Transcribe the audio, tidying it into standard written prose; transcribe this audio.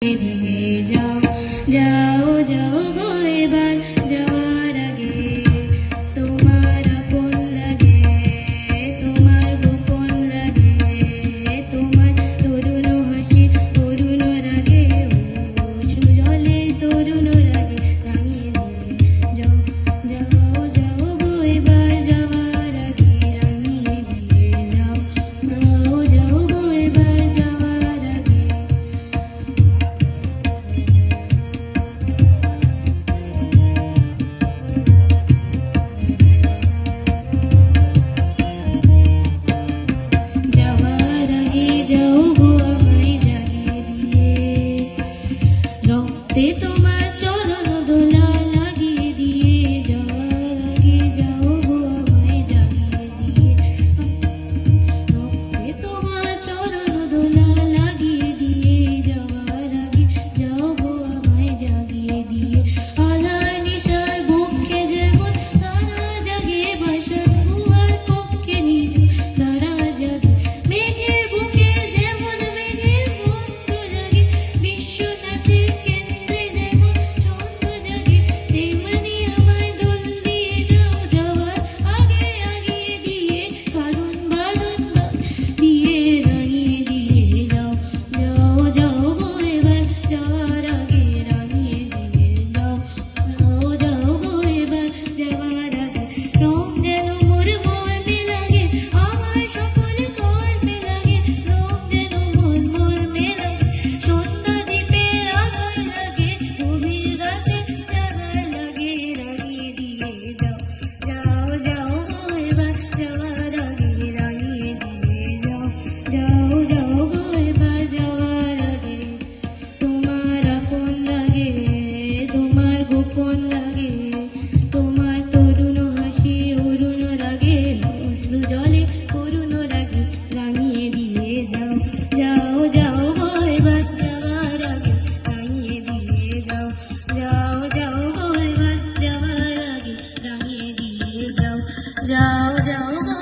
দিয়ে যাও যাও যাও গো এবার যাওয়ার আগে তোমার আপন লাগে তোমার গোপন লাগে তোমার তরুণ হাসি তরুণ রাগে সুজলে তরুণ রাগে রাঙিয়ে দিয়ে যাও যাও যাও গো এবার যাওয়ার আগে রাঙিয়ে দিয়ে যাও যাও যাও গো এবার যাওয়ার আগে যাওয়ার আগে যাও গো আমায় জাগিয়ে দিয়ে রক্তে তোমার চরণ দোলা লাগিয়ে দিয়ে যাওয়ার আগে যাও গো আমায় জাগিয়ে দিয়ে রক্তে তোমার চরণ দোলা লাগিয়ে দিয়ে যাওয়ার আগে যাও গো আমায় জাগিয়ে দিয়ে আধার নিশার বুকে যেমন তারা জাগে বাসা গুহার কক্ষে নিজ তারা জাগে মেঘের বুকে যেমন মেঘের মন্ত্র জাগে বিশ্ব নাচের কেন্দ্রে যেমন চন্দ্র জাগে তেমনি আমায় দোল দিয়ে যাও যাওয়ার আগে আগিয়ে দিয়ে কাঁদন বাঁধন দিয়ে রাঙিয়ে দিয়ে যাও যাও যাও গো এবার যাওয়ার আগে রাঙিয়ে দিয়ে যাও যাও যাও গো এবার যাওয়ার আগে রং যেন মোর মর্মে লাগে আমার সকল কর্মে লাগে রং যেন মোর মর্মে লাগে সন্ধ্যা দ্বীপের আধার লাগে গভীর রাতে জাগা লাগে রাঙিয়ে দিয়ে যাও যাও যাও গো এবার যাওয়ার আগে রাঙিয়ে দিয়ে যাও যাও যাও গো এবার যাওয়ার আগে তোমার আপন লাগে তোমার গোপন লাগে তোমার তরুণ হাসি অরুণ রাগে অশ্রু জলে করুণ রাগে রাঙিয়ে দিয়ে যাও যাও যাও গো এবার যাওয়ার আগে রাঙিয়ে দিয়ে যাও যাও যাও গো এবার যাওয়ার আগে রাঙিয়ে দিয়ে যাও যাও যাও গো